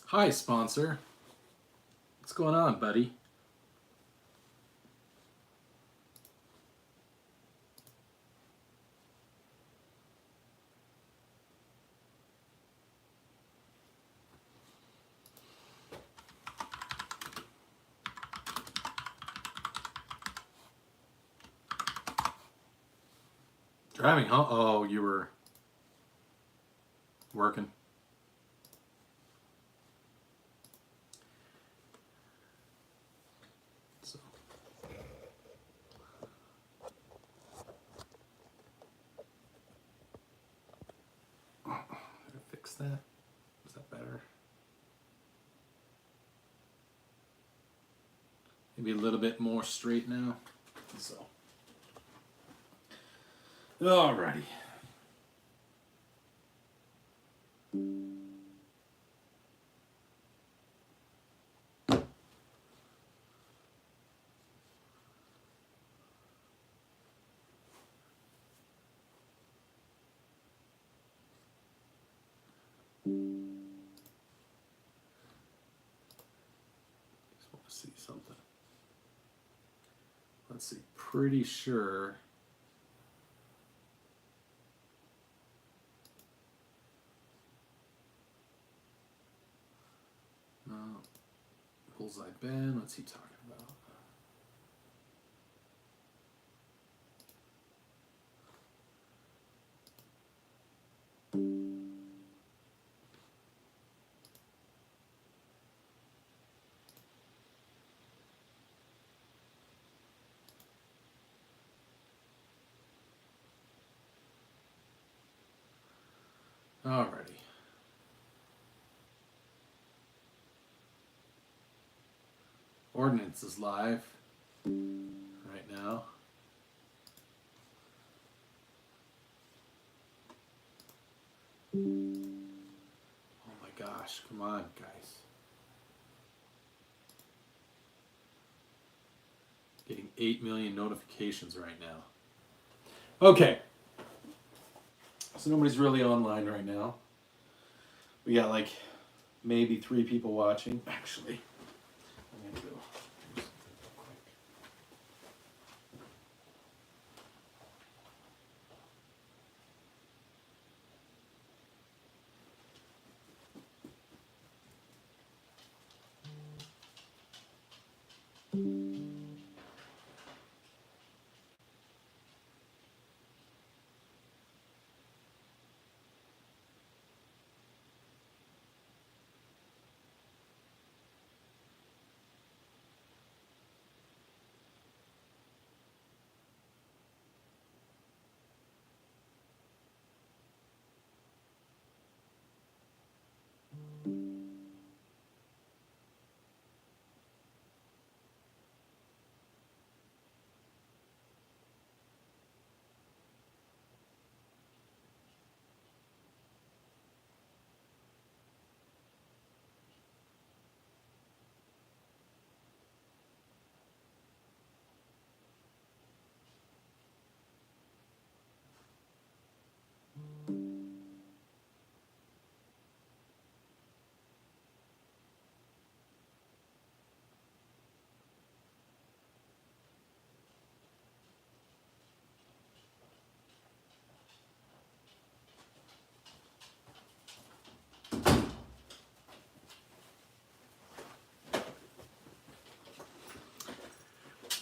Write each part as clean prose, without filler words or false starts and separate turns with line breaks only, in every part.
Hi, sponsor. What's going on, buddy? Driving, huh? Oh, you were working. So. Did I fix that? Is that better? Maybe a little bit more straight now. So. Alrighty. Just want to see something. Let's see. Pretty sure. Bullseye Ben. What's he talking about? Alrighty. Ordnance is live right now. Oh my gosh, come on, guys. Getting 8 million notifications right now. Okay. So nobody's really online right now. We got like maybe 3 people watching. Actually, I'm gonna go.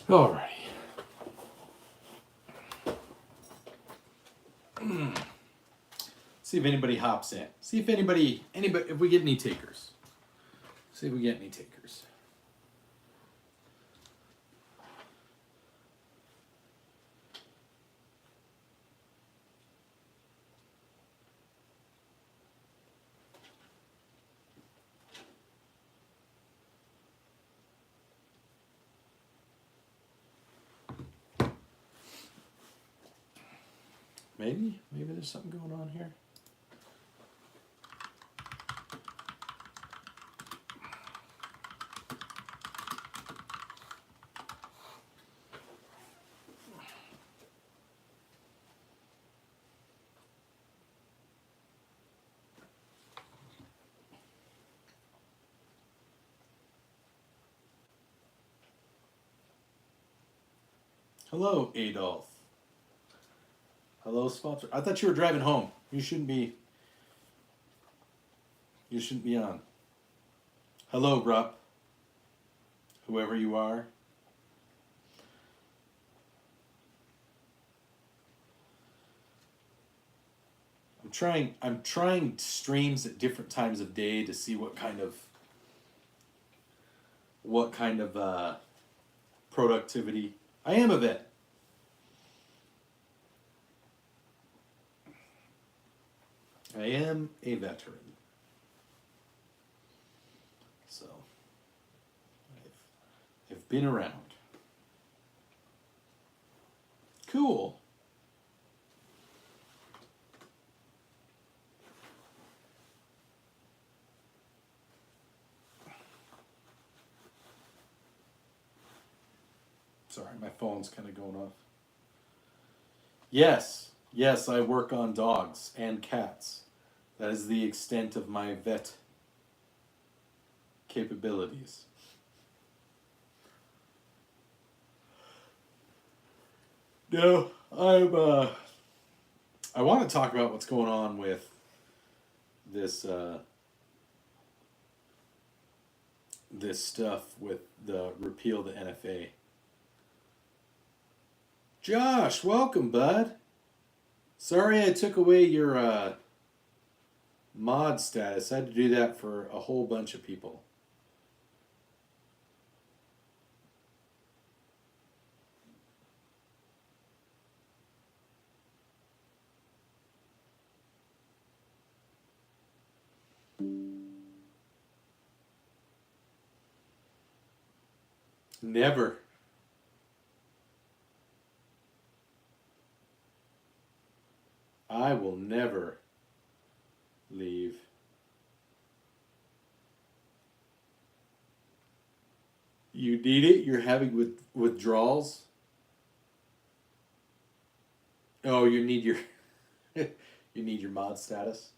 Alrighty. See if anybody hops in. See if anybody, if we get any takers. See if we get any takers. Maybe there's something going on here. Hello, Adolf. Hello, sponsor. I thought you were driving home. You shouldn't be. You shouldn't be on. Hello, Rupp. Whoever you are. I'm trying streams at different times of day to see what kind of productivity. I am a vet. I am a veteran. So I've been around. Cool. Sorry, my phone's kind of going off. Yes, I work on dogs and cats. That is the extent of my vet capabilities. No, I want to talk about what's going on with this this stuff with the repeal the NFA. Josh, welcome, bud. Sorry I took away your mod status. I had to do that for a whole bunch of people. Never. I will never leave. You need it? You're having withdrawals? Oh, you need your you need your mod status?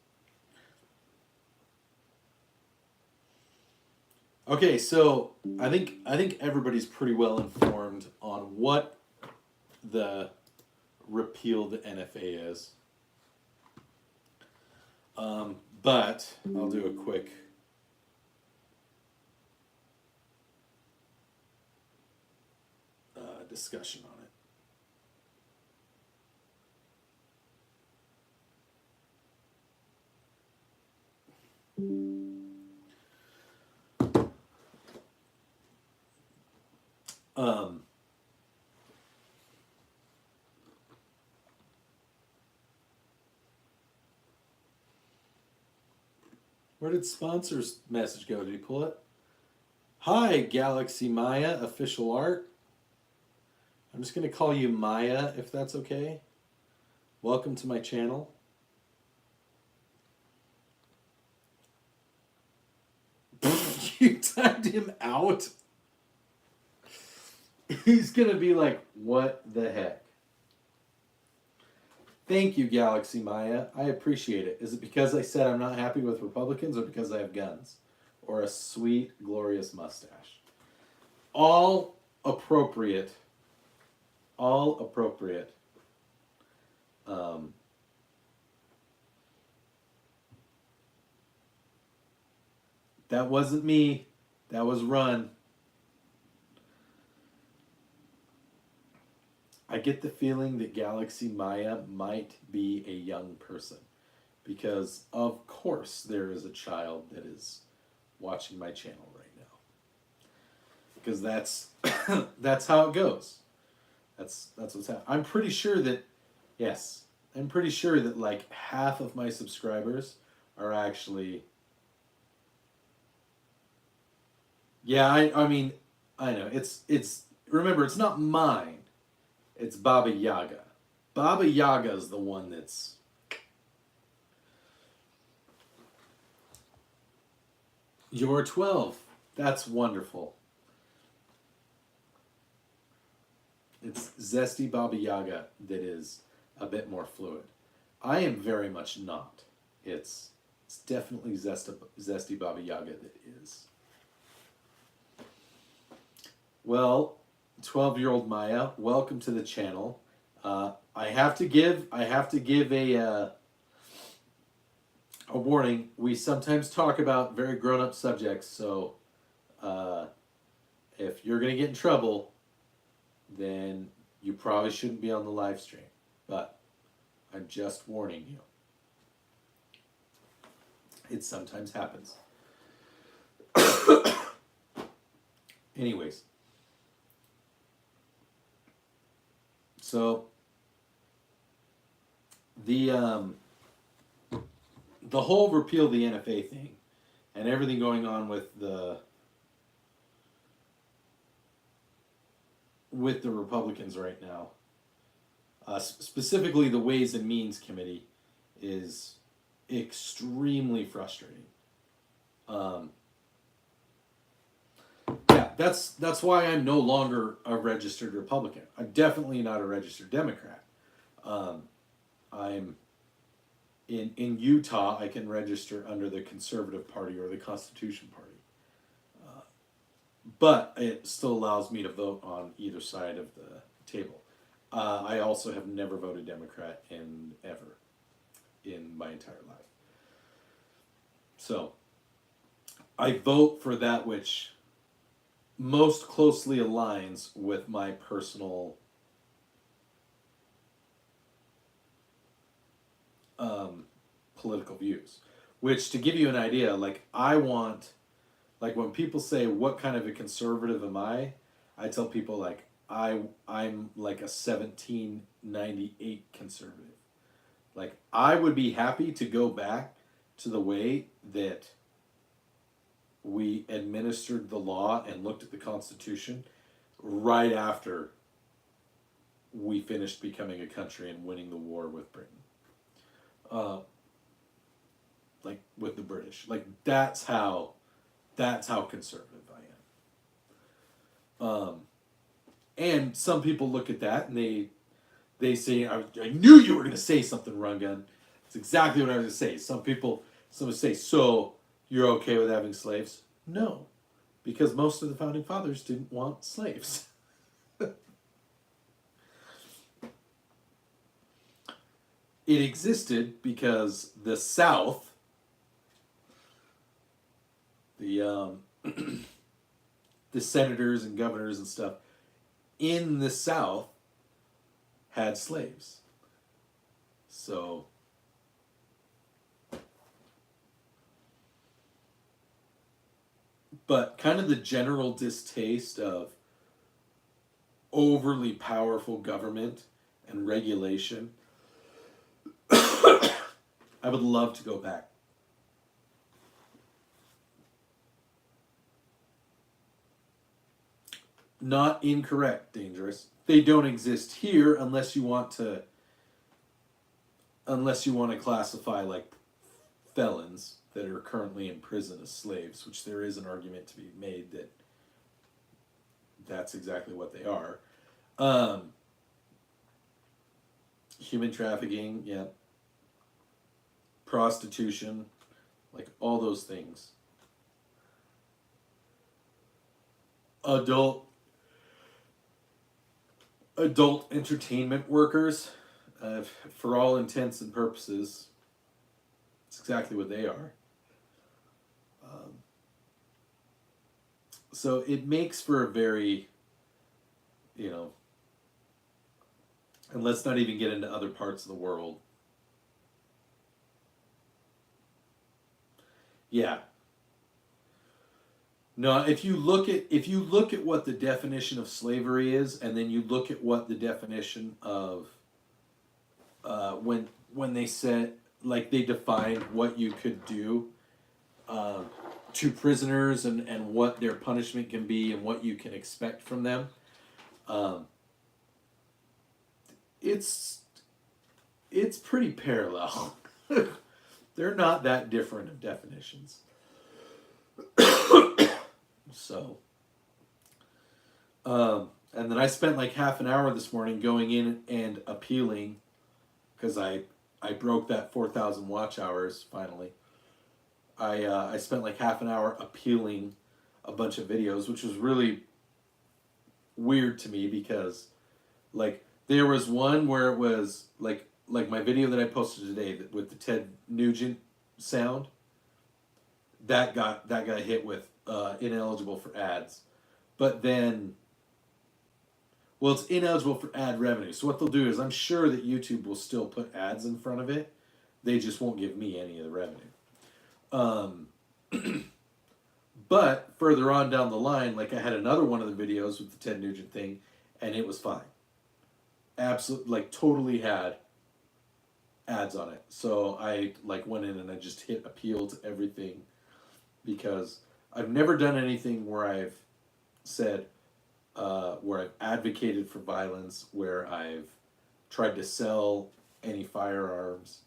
Okay, so I think everybody's pretty well informed on what the repeal the NFA is. But I'll do a quick discussion on it. Where did sponsor's message go? Did he pull it? Hi, Galaxy Maya official art. I'm just going to call you Maya, if that's okay. Welcome to my channel. You timed him out? He's going to be like, what the heck? Thank you, Galaxy Maya. I appreciate it. Is it because I said I'm not happy with Republicans or because I have guns? Or a sweet, glorious mustache? All appropriate. All appropriate. That wasn't me. That was Run. I get the feeling that Galaxy Maya might be a young person because, of course, there is a child that is watching my channel right now. Because that's that's how it goes. That's what's happening. I'm pretty sure that, yes, I'm pretty sure that like half of my subscribers are actually. Yeah, I mean, I know it's remember it's not mine. It's Baba Yaga. Baba Yaga is the one that's... You're 12. That's wonderful. It's Zesty Baba Yaga that is a bit more fluid. I am very much not. It's definitely Zesty Baba Yaga that is. Well, 12-year-old Maya, welcome to the channel. I have to give a warning. We sometimes talk about very grown-up subjects, so if you're gonna get in trouble, then you probably shouldn't be on the live stream. But I'm just warning you. It sometimes happens. Anyways. So the whole repeal the NFA thing and everything going on with the Republicans right now, specifically the Ways and Means Committee, is extremely frustrating. Yeah, that's why I'm no longer a registered Republican. I'm definitely not a registered Democrat. I'm in Utah. I can register under the Conservative Party or the Constitution Party, but it still allows me to vote on either side of the table. I also have never voted Democrat ever in my entire life. So I vote for that which most closely aligns with my personal political views. Which, to give you an idea, like when people say, what kind of a conservative am I tell people, like, I'm like a 1798 conservative. Like, I would be happy to go back to the way that we administered the law and looked at the Constitution right after we finished becoming a country and winning the war with Britain. Like with the British. Like that's how conservative I am. And some people look at that and they say, I knew you were going to say something, Rungun. That's exactly what I was going to say. Some say, so you're okay with having slaves? No, because most of the founding fathers didn't want slaves. It existed because the South, the senators and governors and stuff in the South had slaves. So but kind of the general distaste of overly powerful government and regulation, I would love to go back. Not incorrect, Dangerous. They don't exist here unless you want to classify like felons that are currently in prison as slaves, which there is an argument to be made that that's exactly what they are. Human trafficking, yeah. Prostitution, like all those things. Adult entertainment workers, for all intents and purposes, it's exactly what they are. So it makes for a very, and let's not even get into other parts of the world. Yeah. No, if you look at what the definition of slavery is, and then you look at what the definition of when they said, like, they defined what you could do to prisoners and what their punishment can be and what you can expect from them, it's pretty parallel. They're not that different of definitions. So, and then I spent like half an hour this morning going in and appealing, because I broke that 4,000 watch hours finally. I spent like half an hour appealing a bunch of videos, which was really weird to me because, like, there was one where it was like my video that I posted today with the Ted Nugent sound. That got hit with ineligible for ads, but then, well, it's ineligible for ad revenue. So what they'll do is, I'm sure that YouTube will still put ads in front of it. They just won't give me any of the revenue. But further on down the line, like I had another one of the videos with the Ted Nugent thing, and it was fine. Absolutely, like totally had ads on it. So I like went in and I just hit appeal to everything, because I've never done anything where I've said, where I've advocated for violence, where I've tried to sell any firearms.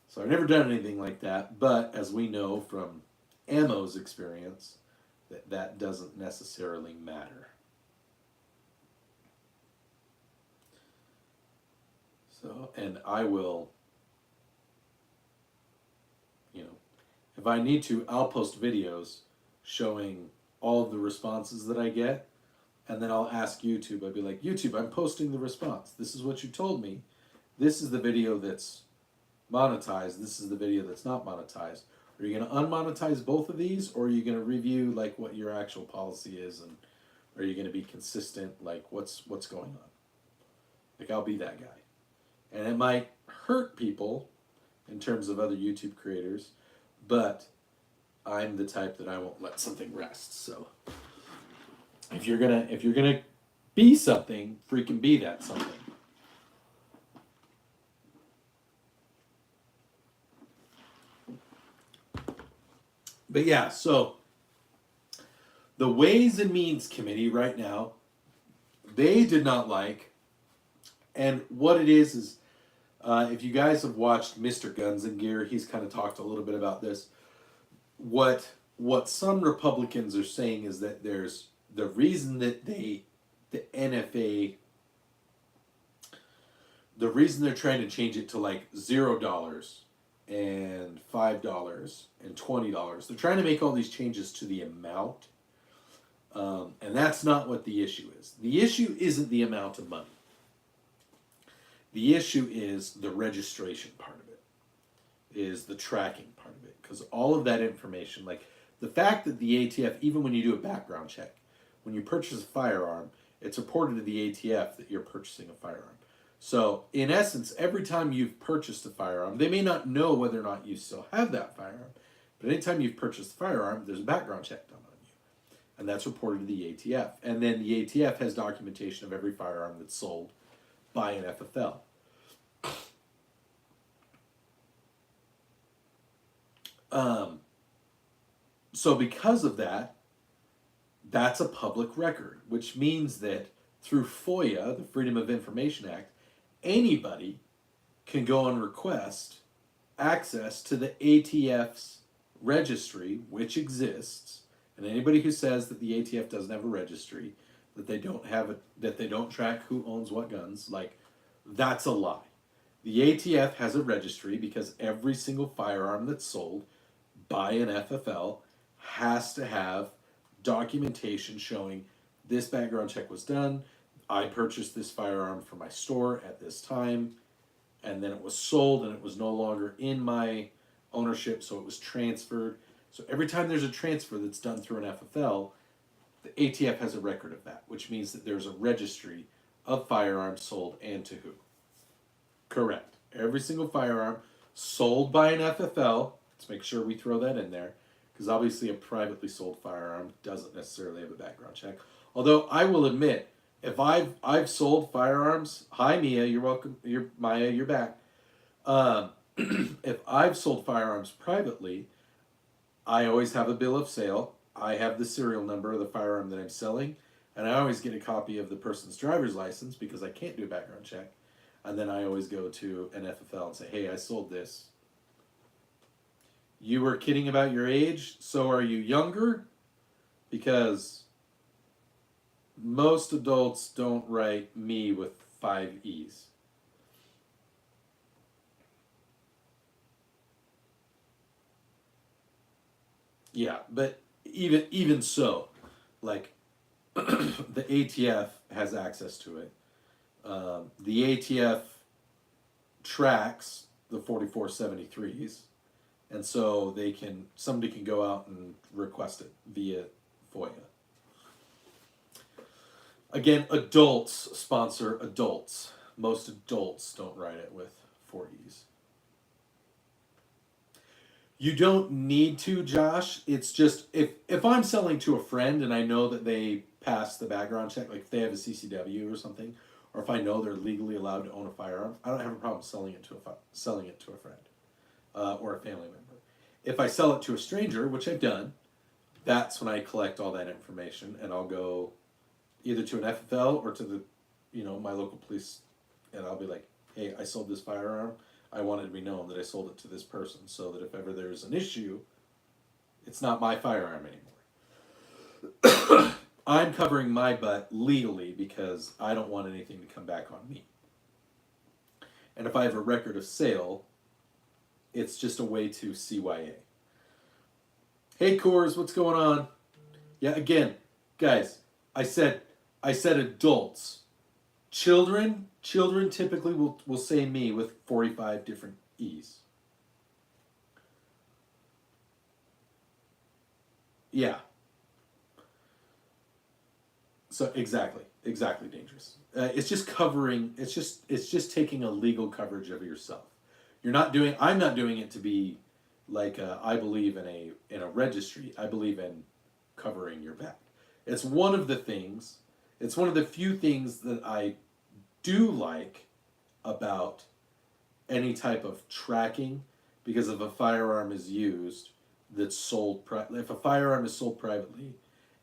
So I've never done anything like that. But as we know from Ammo's experience, that doesn't necessarily matter. So, and I will, you know, if I need to, I'll post videos showing all of the responses that I get, and then I'll ask YouTube, I'll be like, YouTube, I'm posting the response. This is what you told me. This is the video that's monetized. This is the video that's not monetized. Are you going to unmonetize both of these, or are you going to review like what your actual policy is, and are you going to be consistent, like what's going on? Like, I'll be that guy. And it might hurt people in terms of other YouTube creators, but I'm the type that I won't let something rest. So if you're gonna be something, freaking be that something. But yeah, so the Ways and Means Committee right now, they did not like, and what it is if you guys have watched MrGunsnGear, he's kind of talked a little bit about this. What some Republicans are saying is that there's the reason that the NFA, the reason they're trying to change it to like $0 and $5 and $20, they're trying to make all these changes to the amount, and that's not what the issue is. The issue isn't the amount of money. The issue is the registration part of it, is the tracking part of it, because all of that information, like the fact that the ATF, even when you do a background check, when you purchase a firearm, it's reported to the ATF that you're purchasing a firearm. So, in essence, every time you've purchased a firearm, they may not know whether or not you still have that firearm, but anytime you've purchased a firearm, there's a background check done on you. And that's reported to the ATF. And then the ATF has documentation of every firearm that's sold by an FFL. So because of that, that's a public record, which means that through FOIA, the Freedom of Information Act, anybody can go and request access to the ATF's registry, which exists. And anybody who says that the ATF doesn't have a registry, that they don't have it, that they don't track who owns what guns, like, that's a lie. The ATF has a registry because every single firearm that's sold by an FFL has to have documentation showing this background check was done, I purchased this firearm from my store at this time, and then it was sold and it was no longer in my ownership, so it was transferred. So every time there's a transfer that's done through an FFL, the ATF has a record of that, which means that there's a registry of firearms sold and to who. Correct. Every single firearm sold by an FFL, let's make sure we throw that in there, because obviously a privately sold firearm doesn't necessarily have a background check. Although I will admit, if I've sold firearms, hi Mia, you're welcome, Maya, you're back. If I've sold firearms privately, I always have a bill of sale. I have the serial number of the firearm that I'm selling, and I always get a copy of the person's driver's license because I can't do a background check. And then I always go to an FFL and say, hey, I sold this. You were kidding about your age, so are you younger? Because most adults don't write me with 5 E's. Yeah, but even so, like, the ATF has access to it. The ATF tracks the 4473s, and so somebody can go out and request it via FOIA. Again, adults sponsor adults. Most adults don't write it with 4Es. You don't need to, Josh. It's just if I'm selling to a friend and I know that they pass the background check, like if they have a CCW or something, or if I know they're legally allowed to own a firearm, I don't have a problem selling it to a friend or a family member. If I sell it to a stranger, which I've done, that's when I collect all that information, and I'll go either to an FFL or to the, my local police, and I'll be like, hey, I sold this firearm. I want it to be known that I sold it to this person, so that if ever there's an issue, it's not my firearm anymore. I'm covering my butt legally because I don't want anything to come back on me. And if I have a record of sale, it's just a way to CYA. Hey, Coors, what's going on? Yeah, again, guys, I said adults. Children typically will say me with 45 different E's. Yeah. So exactly dangerous. It's just covering. It's just taking a legal coverage of yourself. I'm not doing it to be like I believe in a registry. I believe in covering your back. It's one of the things. It's one of the few things that I do like about any type of tracking, because if a firearm is used that's sold, if a firearm is sold privately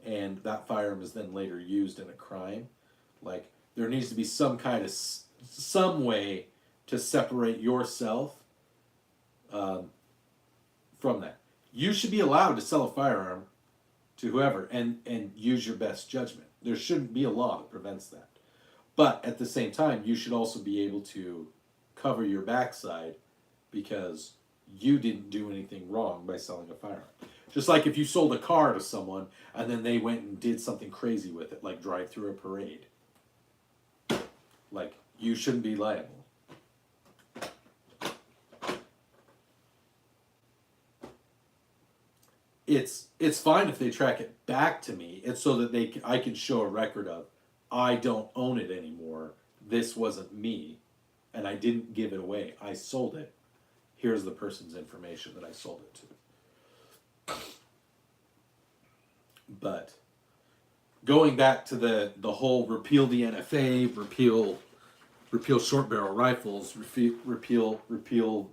and that firearm is then later used in a crime, like there needs to be some way to separate yourself from that. You should be allowed to sell a firearm to whoever and use your best judgment. There shouldn't be a law that prevents that. But at the same time, you should also be able to cover your backside because you didn't do anything wrong by selling a firearm. Just like if you sold a car to someone and then they went and did something crazy with it, like drive through a parade. Like, you shouldn't be liable. It's fine if they track it back to me. It's so that I can show a record of, I don't own it anymore. This wasn't me, and I didn't give it away. I sold it. Here's the person's information that I sold it to. But going back to the whole repeal the NFA, repeal short barrel rifles, repeal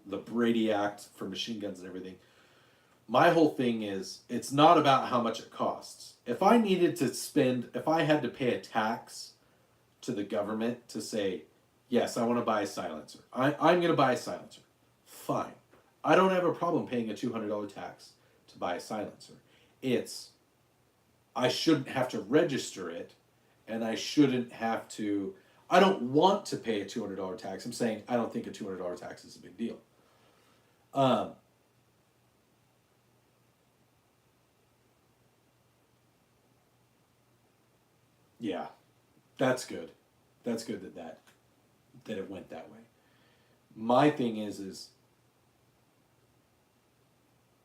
the Brady Act for machine guns and everything. My whole thing is, it's not about how much it costs. If I had to pay a tax to the government to say, yes, I want to buy a silencer. I'm going to buy a silencer. Fine. I don't have a problem paying a $200 tax to buy a silencer. I shouldn't have to register it, and I don't want to pay a $200 tax. I'm saying I don't think a $200 tax is a big deal. Yeah, that's good. That's good that it went that way. My thing is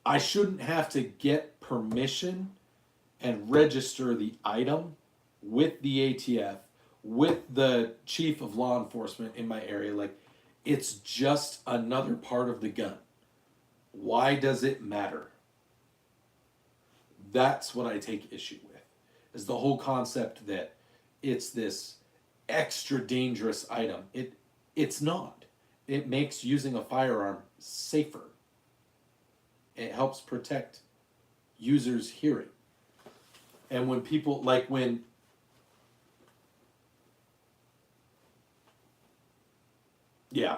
I shouldn't have to get permission and register the item with the ATF, with the chief of law enforcement in my area. Like, it's just another part of the gun. Why does it matter? That's what I take issue with, is the whole concept that it's this extra dangerous item. It's not. It makes using a firearm safer. It helps protect users' hearing. And when people, yeah.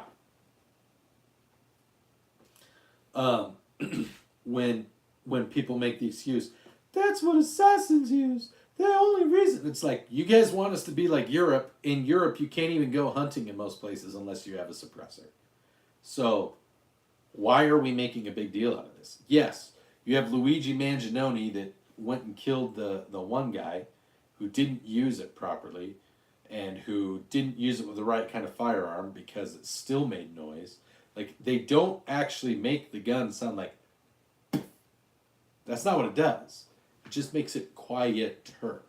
When people make the excuse, that's what assassins use. The only reason, it's like, you guys want us to be like Europe. In Europe, you can't even go hunting in most places unless you have a suppressor. So, why are we making a big deal out of this? Yes, you have Luigi Manginoni that went and killed the one guy who didn't use it properly and who didn't use it with the right kind of firearm because it still made noise. Like, they don't actually make the gun sound like... That's not what it does. It just makes it quieter.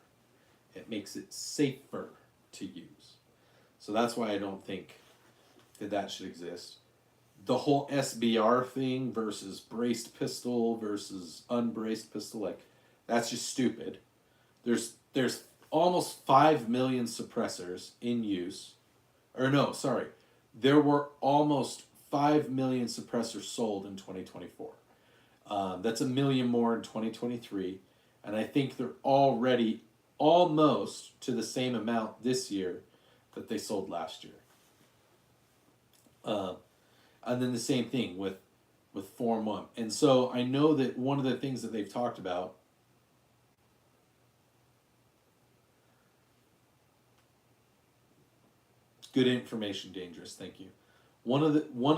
It makes it safer to use. So that's why I don't think that should exist. The whole SBR thing versus braced pistol versus unbraced pistol, like, that's just stupid. There's almost 5 million suppressors in use. Or no, sorry. There were almost 5 million suppressors sold in 2024. That's 1 million more in 2023. And I think they're already almost to the same amount this year that they sold last year. And then the same thing with Form 1. And so I know that one of the things that they've talked about good information, dangerous, thank you. One of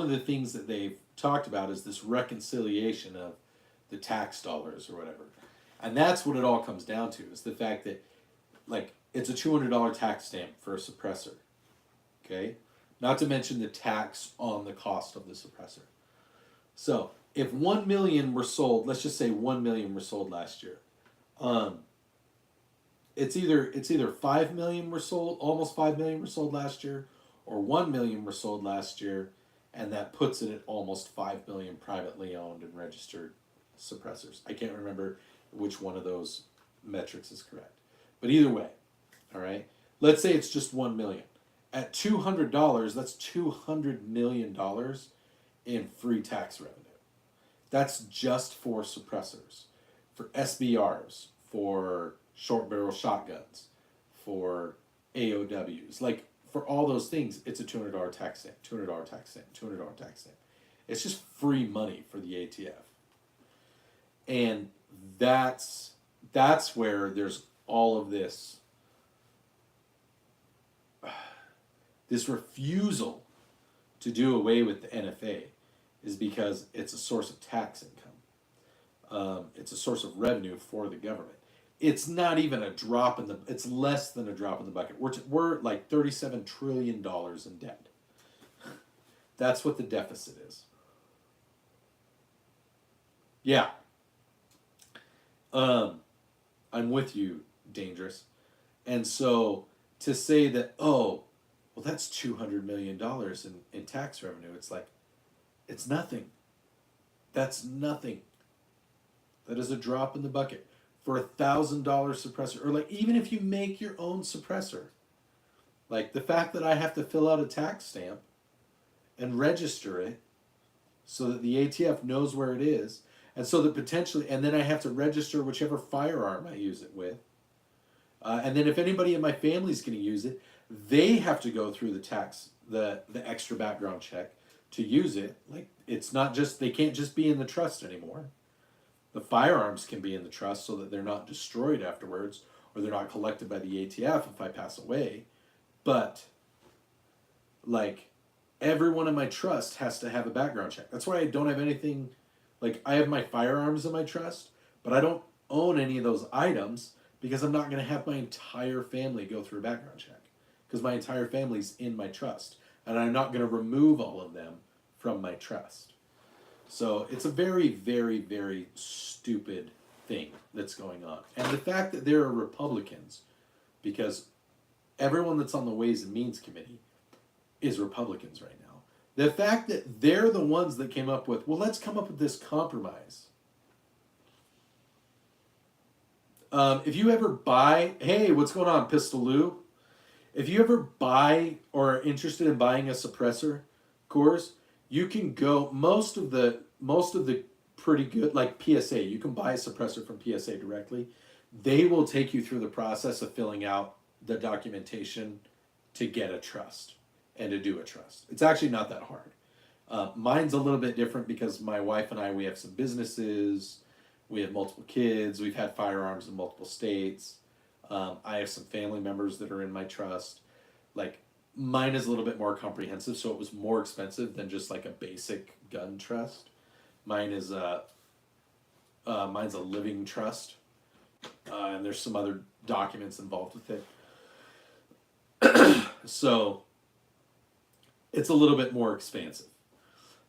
the things that they've talked about is this reconciliation of the tax dollars or whatever. And that's what it all comes down to, is the fact that, like, it's a $200 tax stamp for a suppressor. Okay? Not to mention the tax on the cost of the suppressor. So, if 1 million were sold, let's just say 1 million were sold last year. It's either 5 million were sold, almost 5 million were sold last year, or 1 million were sold last year, and that puts it at almost 5 million privately owned and registered suppressors. I can't remember which one of those metrics is correct. But either way, all right, let's say it's just 1 million. At $200, that's $200 million in free tax revenue. That's just for suppressors, for SBRs, for short barrel shotguns, for AOWs. Like, for all those things, it's a $200 tax stamp, $200 tax stamp, $200 tax stamp. It's just free money for the ATF. And that's where there's all of this refusal to do away with the NFA, is because it's a source of tax income. It's a source of revenue for the government. It's not even a drop in the... It's less than a drop in the bucket. We're like $37 trillion in debt. That's what the deficit is. Yeah. I'm with you, Dangerous. And so to say that, oh, well, that's $200 million in tax revenue, it's like, it's nothing. That's nothing. That is a drop in the bucket. For $1,000 suppressor, or like even if you make your own suppressor, like the fact that I have to fill out a tax stamp and register it so that the ATF knows where it is, and so that potentially, and then I have to register whichever firearm I use it with, and then if anybody in my family is going to use it, they have to go through the extra background check to use it. Like, it's not just, they can't just be in the trust anymore. The firearms can be in the trust so that they're not destroyed afterwards, or they're not collected by the ATF if I pass away. But, like, everyone in my trust has to have a background check. That's why I don't have anything, like, I have my firearms in my trust, but I don't own any of those items because I'm not going to have my entire family go through a background check, because my entire family's in my trust, and I'm not going to remove all of them from my trust. So it's a very, very, very stupid thing that's going on. And the fact that there are Republicans, because everyone that's on the Ways and Means Committee is Republicans right now. The fact that they're the ones that came up with, well, let's come up with this compromise. If you ever buy, hey, what's going on, Pistol Lou? If you ever buy or are interested in buying a suppressor course, you can go, most of the pretty good, like PSA, you can buy a suppressor from PSA directly. They will take you through the process of filling out the documentation to get a trust and to do a trust. It's actually not that hard. Mine's a little bit different because my wife and I, we have some businesses, we have multiple kids, we've had firearms in multiple states. I have some family members that are in my trust. Like, mine is a little bit more comprehensive, so it was more expensive than just like a basic gun trust. Mine is mine's a living trust. and there's some other documents involved with it. So it's a little bit more expansive.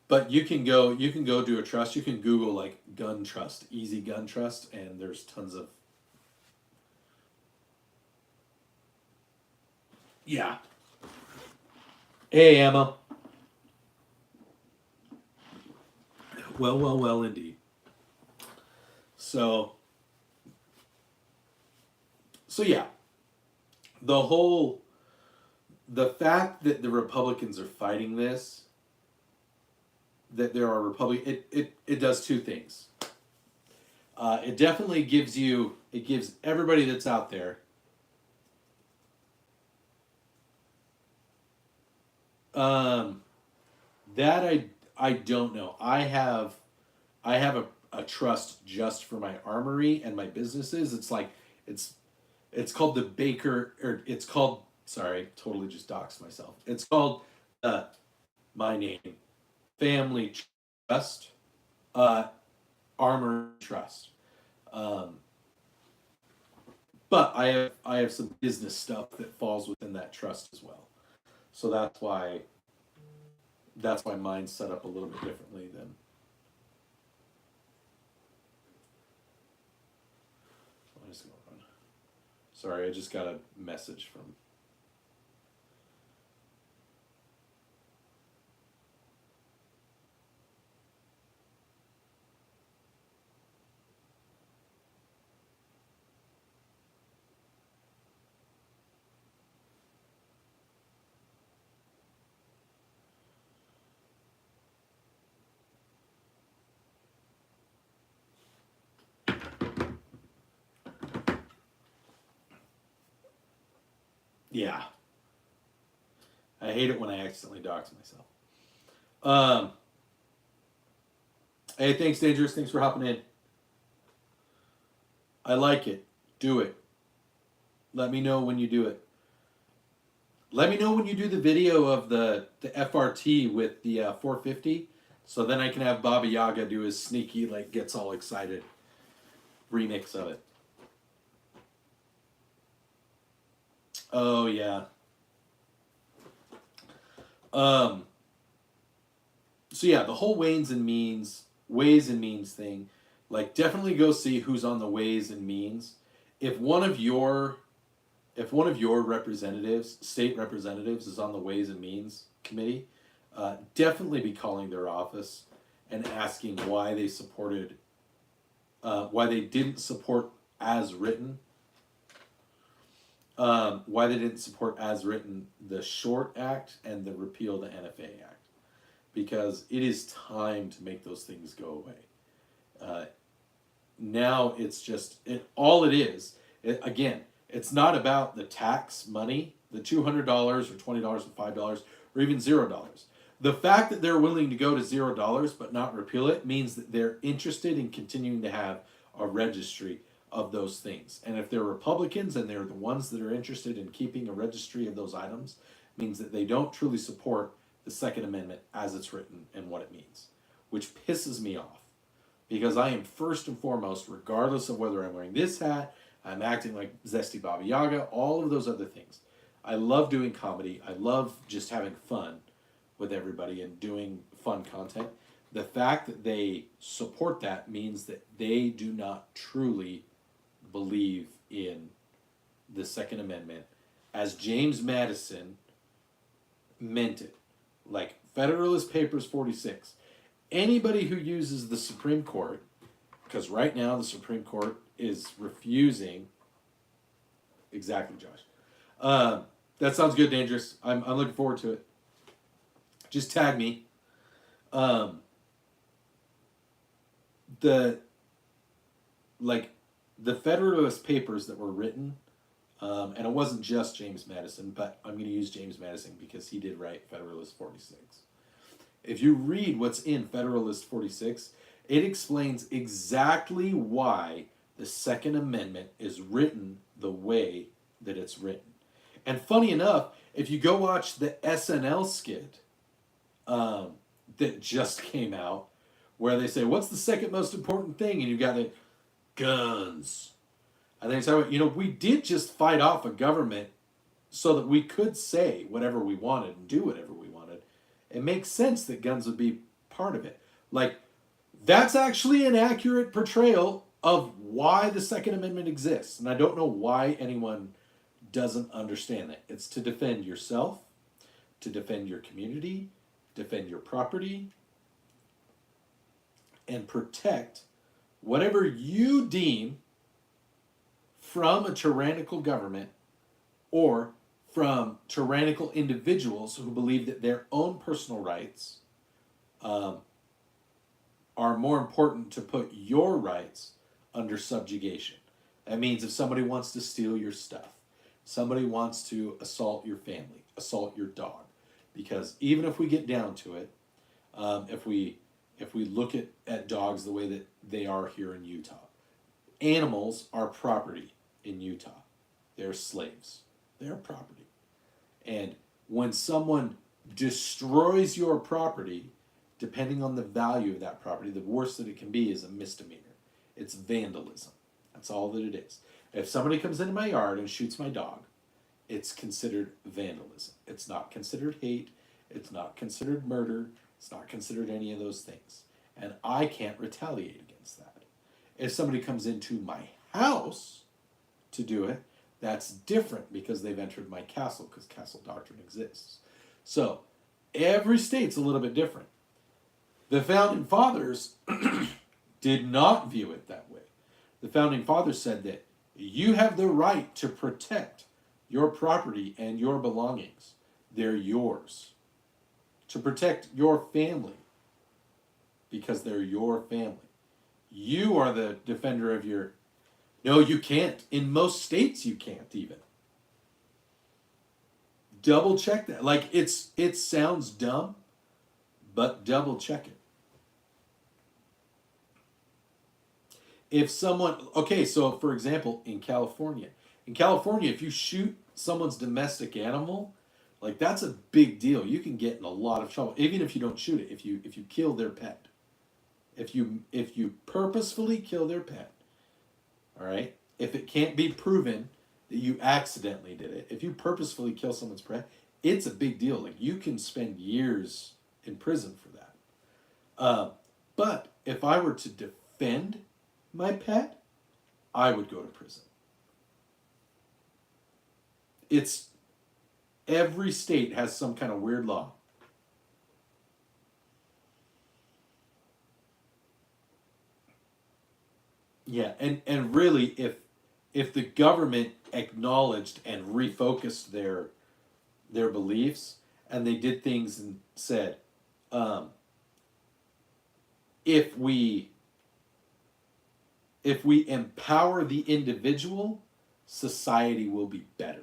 But you can go do a trust. You can Google like gun trust, easy gun trust, and there's tons of. Yeah. Hey, Emma. Well, indeed. So yeah, the fact that the Republicans are fighting this, that there are it does two things. It definitely gives everybody that's out there that I don't know. I have a trust just for my armory and my businesses. It's like it's called the Baker, or it's called, sorry, totally just doxed myself. It's called my name, Family Trust, Armor Trust. But I have some business stuff that falls within that trust as well. So that's why mine's set up a little bit differently than. What is going on? Sorry, I just got a message from. Yeah. I hate it when I accidentally dox myself. Hey, thanks, Dangerous. Thanks for hopping in. I like it. Do it. Let me know when you do it. Let me know when you do the video of the FRT with the 450, so then I can have Baba Yaga do his sneaky, like, gets all excited remix of it. Oh, yeah. So yeah, the whole ways and means thing, like, definitely go see who's on the ways and means. If one of your representatives, state representatives, is on the Ways and Means Committee, definitely be calling their office and asking why they didn't support as written, the Short Act and the repeal the NFA Act, because it is time to make those things go away. Now it's just all it is. Again, it's not about the tax money, the $200 or $20 and $5 or even $0. The fact that they're willing to go to $0 but not repeal it means that they're interested in continuing to have a registry of those things. And if they're Republicans and they're the ones that are interested in keeping a registry of those items, means that they don't truly support the Second Amendment as it's written and what it means, which pisses me off. Because I am first and foremost, regardless of whether I'm wearing this hat, I'm acting like Zesty Baba Yaga, all of those other things. I love doing comedy. I love just having fun with everybody and doing fun content. The fact that they support that means that they do not truly believe in the Second Amendment as James Madison meant it. Like Federalist Papers 46. Anybody who uses the Supreme Court, because right now the Supreme Court is refusing. Exactly, Josh. That sounds good, Dangerous. I'm looking forward to it. Just tag me. The Federalist Papers that were written, and it wasn't just James Madison, but I'm going to use James Madison because he did write Federalist 46. If you read what's in Federalist 46, it explains exactly why the Second Amendment is written the way that it's written. And funny enough, if you go watch the SNL skit that just came out, where they say, what's the second most important thing? And you got it, guns. And they say, you know, we did just fight off a government so that we could say whatever we wanted and do whatever we wanted. It makes sense that guns would be part of it. Like, that's actually an accurate portrayal of why the Second Amendment exists. And I don't know why anyone doesn't understand that. It's to defend yourself, to defend your community, defend your property, and protect whatever you deem from a tyrannical government or from tyrannical individuals who believe that their own personal rights are more important to put your rights under subjugation. That means if somebody wants to steal your stuff, somebody wants to assault your family, assault your dog, because even if we get down to it, if we look at dogs the way that they are here in Utah, animals are property in Utah. They're slaves. They're property. And when someone destroys your property, depending on the value of that property, the worst that it can be is a misdemeanor. It's vandalism. That's all that it is. If somebody comes into my yard and shoots my dog, it's considered vandalism. It's not considered hate. It's not considered murder. It's not considered any of those things. And I can't retaliate against that. If somebody comes into my house to do it, that's different because they've entered my castle, because castle doctrine exists. So every state's a little bit different. The Founding Fathers did not view it that way. The Founding Fathers said that you have the right to protect your property and your belongings. They're yours. To protect your family, because they're your family. You are the defender of your... No, you can't. In most states, you can't even. Double check that. Like, it sounds dumb, but double check it. If someone... Okay, so for example, in California, if you shoot someone's domestic animal, like, that's a big deal. You can get in a lot of trouble, even if you don't shoot it. If you kill their pet, if you purposefully kill their pet, all right. If it can't be proven that you accidentally did it, if you purposefully kill someone's pet, it's a big deal. Like, you can spend years in prison for that. But if I were to defend my pet, I would go to prison. It's... Every state has some kind of weird law. Yeah, and really, if the government acknowledged and refocused their beliefs, and they did things and said, if we empower the individual, society will be better.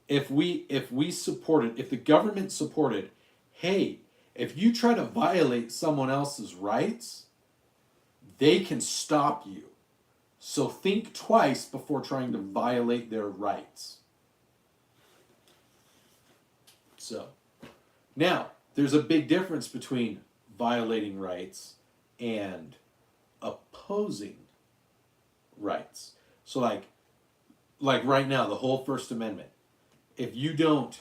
If we supported, if the government supported, hey, if you try to violate someone else's rights, they can stop you. So think twice before trying to violate their rights. So, now, there's a big difference between violating rights and opposing rights. So like right now, the whole First Amendment. If you don't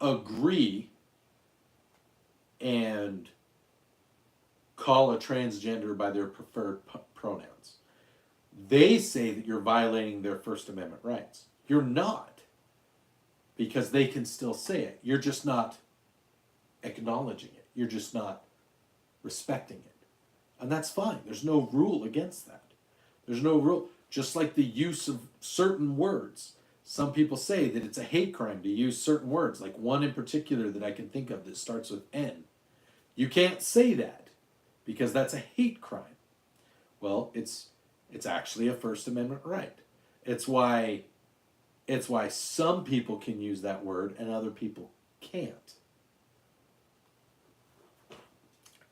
agree and call a transgender by their preferred pronouns, they say that you're violating their First Amendment rights. You're not, because they can still say it. You're just not acknowledging it. You're just not respecting it. And that's fine. There's no rule against that. There's no rule. Just like the use of certain words. Some people say that it's a hate crime to use certain words, like one in particular that I can think of that starts with N. You can't say that because that's a hate crime. Well, it's actually a First Amendment right. It's why some people can use that word and other people can't.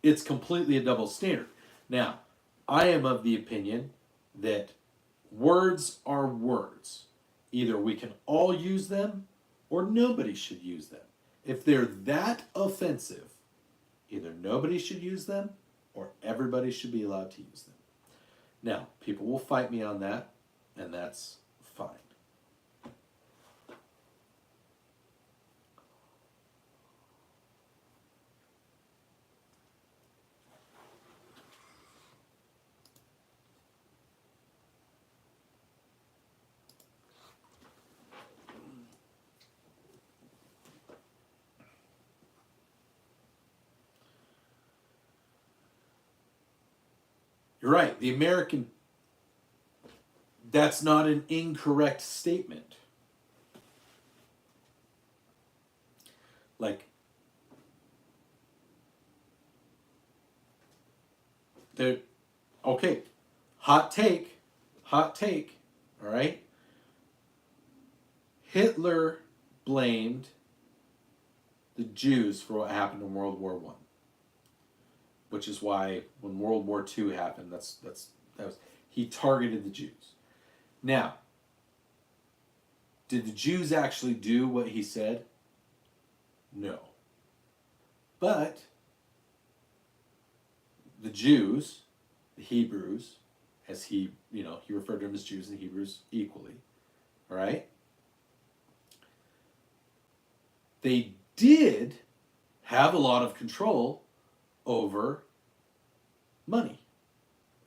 It's completely a double standard. Now, I am of the opinion that words are words. Either we can all use them or nobody should use them. If they're that offensive, either nobody should use them or everybody should be allowed to use them. Now, people will fight me on that, and that's fine. You're right. The American, that's not an incorrect statement. Like, there, okay, hot take, all right? Hitler blamed the Jews for what happened in World War I, which is why when World War II happened, that was he targeted the Jews. Now, did the Jews actually do what he said? No. But the Jews, the Hebrews, as he referred to them as Jews and Hebrews equally, all right? They did have a lot of control over money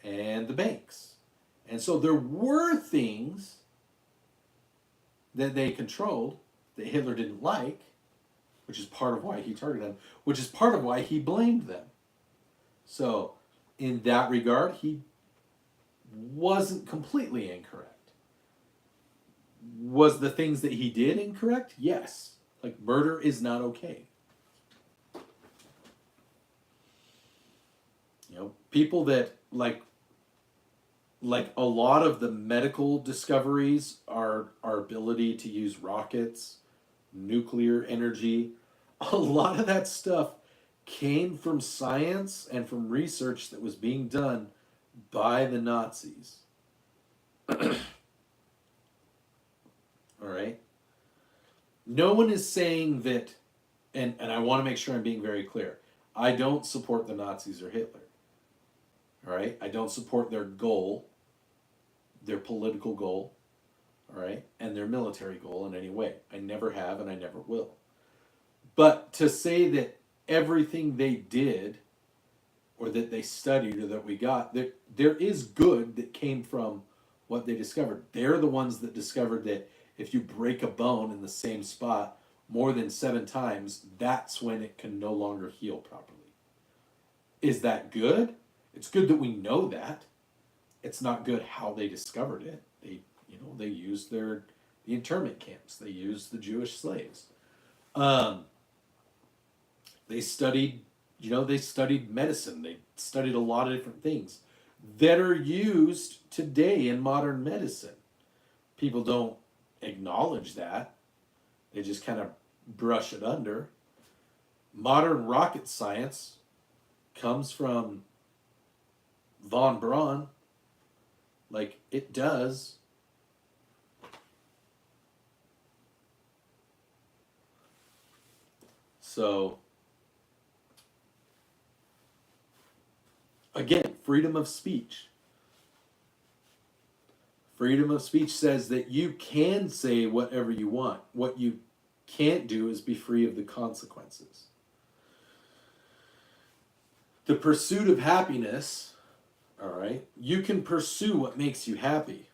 and the banks. And so there were things that they controlled that Hitler didn't like, which is part of why he targeted them, which is part of why he blamed them. So in that regard, he wasn't completely incorrect. Was the things that he did incorrect? Yes. Like, murder is not okay. You know, people that, like a lot of the medical discoveries, our ability to use rockets, nuclear energy, a lot of that stuff came from science and from research that was being done by the Nazis. All right? No one is saying that, and I want to make sure I'm being very clear, I don't support the Nazis or Hitler. All right? I don't support their goal, their political goal, all right, and their military goal in any way. I never have and I never will. But to say that everything they did or that they studied or that we got, there is good that came from what they discovered. They're the ones that discovered that if you break a bone in the same spot more than 7 times, that's when it can no longer heal properly. Is that good? It's good that we know that. It's not good how they discovered it. They used the internment camps. They used the Jewish slaves. They studied medicine. They studied a lot of different things that are used today in modern medicine. People don't acknowledge that. They just kind of brush it under. Modern rocket science comes from von Braun. Like, it does. So, again, freedom of speech. Freedom of speech says that you can say whatever you want. What you can't do is be free of the consequences. The pursuit of happiness, all right, you can pursue what makes you happy,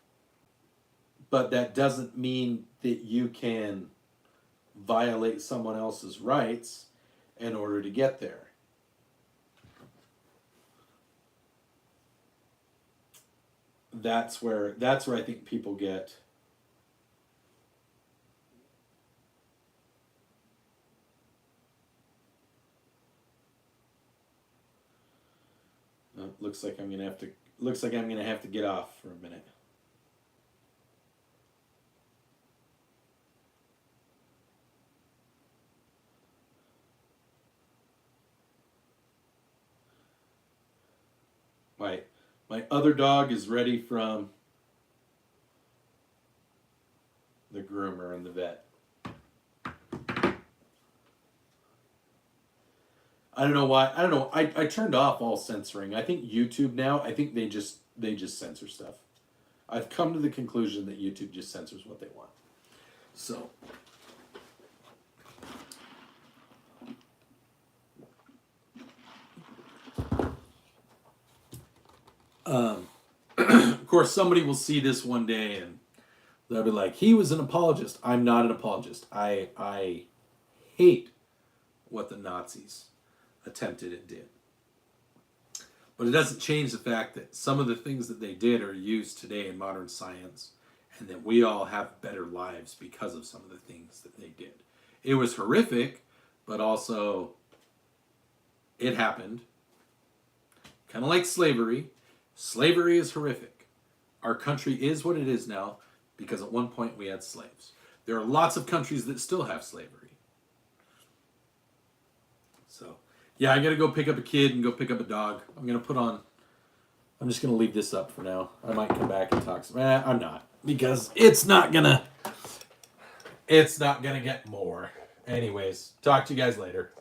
but that doesn't mean that you can violate someone else's rights in order to get there. That's where I think people get looks like I'm gonna have to get off for a minute. My other dog is ready from the groomer and the vet. I don't know why. I don't know. I turned off all censoring. I think YouTube now, I think they just censor stuff. I've come to the conclusion that YouTube just censors what they want. So, of course, somebody will see this one day and they'll be like, he was an apologist. I'm not an apologist. I hate what the Nazis attempted and did. But it doesn't change the fact that some of the things that they did are used today in modern science, and that we all have better lives because of some of the things that they did. It was horrific, but also it happened. Kind of like slavery. Slavery is horrific. Our country is what it is now because at one point we had slaves. There are lots of countries that still have slavery. So, yeah, I got to go pick up a kid and go pick up a dog. I'm just going to leave this up for now. I might come back and talk some. I'm not. Because it's not going to get more. Anyways, talk to you guys later.